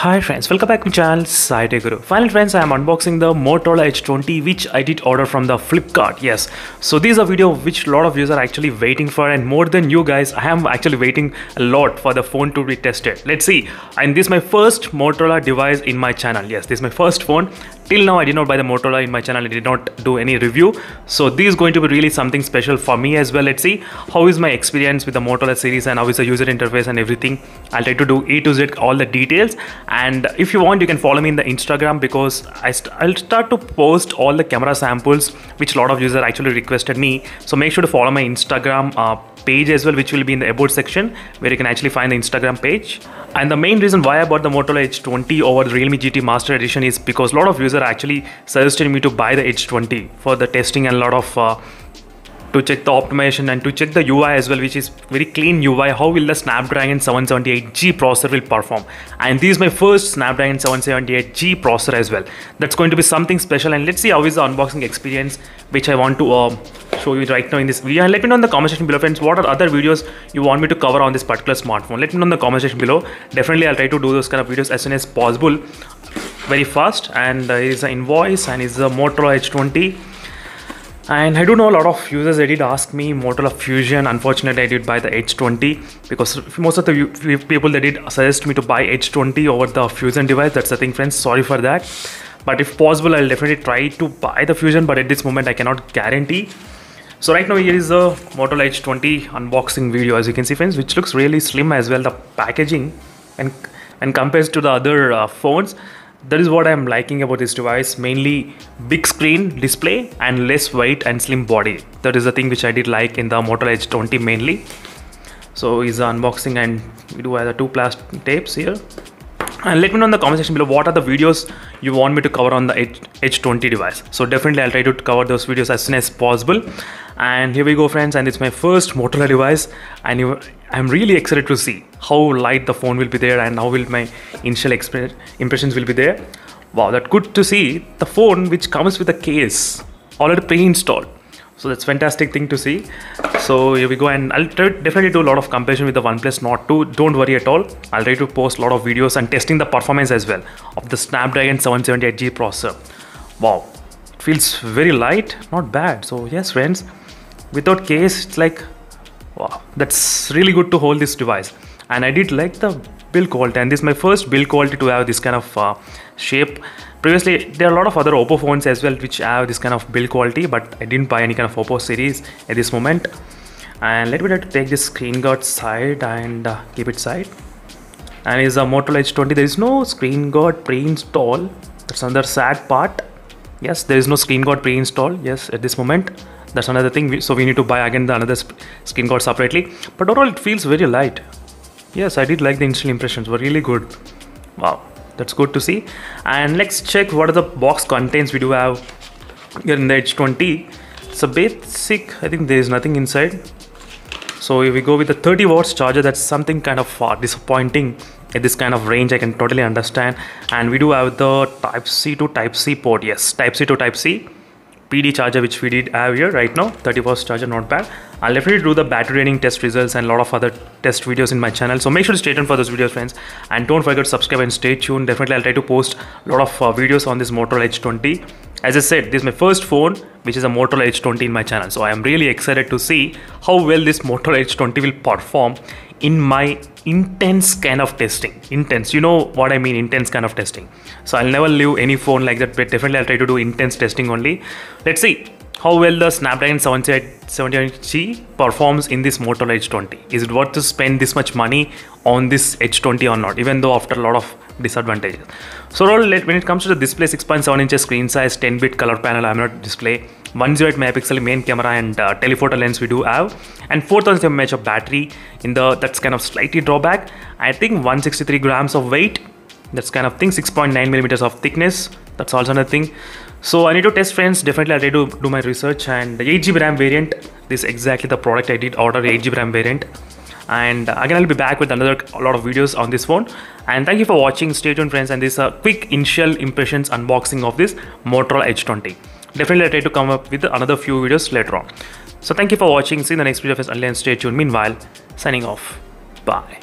Hi friends, welcome back to my channel Saichaitanya. Finally friends, I am unboxing the Motorola Edge 20 which I did order from the Flipkart. Yes, so this is a video which a lot of you are actually waiting for, and more than you guys, I am actually waiting a lot for the phone to be tested. Let's see. And this is my first Motorola device in my channel. Yes, this is my first phone. Till now I did not buy the Motorola in my channel. I did not do any review. So this is going to be really something special for me as well. Let's see how is my experience with the Motorola series and how is the user interface and everything. I'll try to do A to Z all the details. And if you want, you can follow me in the Instagram, because I'll start to post all the camera samples which a lot of users actually requested me. So make sure to follow my Instagram page as well, which will be in the about section, where you can actually find the Instagram page. And the main reason why I bought the Motorola Edge 20 over the Realme GT Master Edition is because a lot of users actually suggested me to buy the Edge 20 for the testing and a lot of to check the optimization and to check the UI as well, which is very clean UI. How will the Snapdragon 778G processor will perform? And this is my first Snapdragon 778G processor as well. That's going to be something special, and let's see how is the unboxing experience, which I want to show you right now in this video. And let me know in the comment section below, friends, what are other videos you want me to cover on this particular smartphone. Let me know in the comment section below. Definitely I'll try to do those kind of videos as soon as possible, very fast. And here is the invoice, and it's the Motorola Edge 20. And I do know a lot of users, they did ask me Motorola Fusion. Unfortunately I did buy the Edge 20 because most of the people, they did suggest me to buy Edge 20 over the Fusion device. That's the thing, friends, sorry for that. But if possible, I'll definitely try to buy the Fusion, but at this moment I cannot guarantee. So right now here is the Motorola Edge 20 unboxing video, as you can see, friends, which looks really slim as well. The packaging and compares to the other phones, that is what I'm liking about this device. Mainly big screen display and less weight and slim body. That is the thing which I did like in the Motorola Edge 20 mainly. So is the unboxing, and we do have the two plastic tapes here. And let me know in the comment section below what are the videos you want me to cover on the Edge 20 device. So definitely I'll try to cover those videos as soon as possible. And here we go, friends, and it's my first Motorola device, and I'm really excited to see how light the phone will be there and how will my initial impressions will be there. Wow, that's good to see. The phone which comes with a case already pre-installed. So that's fantastic thing to see. So here we go, and I'll definitely do a lot of comparison with the OnePlus Nord 2. Don't worry at all. I'll try to post a lot of videos and testing the performance as well of the Snapdragon 778G processor. Wow, it feels very light, not bad. So yes, friends, without case, it's like, wow, that's really good to hold this device. And I did like the build quality, and this is my first build quality to have this kind of shape. Previously there are a lot of other Oppo phones as well which have this kind of build quality, but I didn't buy any kind of Oppo series at this moment. And let me try to take this screen guard side and keep it side. And is a Motorola Edge 20. There is no screen guard pre-install. That's another sad part. Yes, there is no screen guard pre-install. Yes, at this moment. That's another thing. So we need to buy again another screen guard separately. But overall it feels very light. Yes, I did like the initial impressions. Were really good. Wow, that's good to see. And let's check what are the box contents we do have here in the Edge 20. It's a basic, I think there is nothing inside. So if we go with the 30 watts charger, that's something kind of disappointing at this kind of range. I can totally understand. And we do have the Type-C to Type-C port. Yes, Type-C to Type-C PD charger, which we did have here right now. 30 watts charger, not bad. I'll definitely do the battery draining test results and a lot of other test videos in my channel. So make sure to stay tuned for those videos, friends. And don't forget to subscribe and stay tuned. Definitely I'll try to post a lot of videos on this Motorola Edge 20. As I said, this is my first phone which is a Motorola Edge 20 in my channel. So I am really excited to see how well this Motorola Edge 20 will perform in my intense kind of testing. Intense, you know what I mean, intense kind of testing. So I'll never leave any phone like that, but definitely I'll try to do intense testing only. Let's see how well the Snapdragon 778G performs in this Motorola Edge 20. Is it worth to spend this much money on this Edge 20 or not, even though after a lot of disadvantages. So when it comes to the display, 6.7 inches screen size, 10-bit color panel AMOLED display, 108 megapixel main camera and telephoto lens we do have, and 4000 mAh of battery. That's kind of slightly drawback. I think 163 grams of weight. That's kind of thing. 6.9 millimeters of thickness. That's also another thing. So I need to test, friends. Definitely I'll try to do my research. And the 8GB RAM variant, this is exactly the product I did order, 8GB RAM variant. And again, I'll be back with a lot of videos on this phone. And thank you for watching. Stay tuned, friends. And this is a quick initial impressions unboxing of this Motorola Edge 20. Definitely I'll try to come up with another few videos later on. So thank you for watching. See you in the next video, friends. Until then, stay tuned. Meanwhile, signing off. Bye.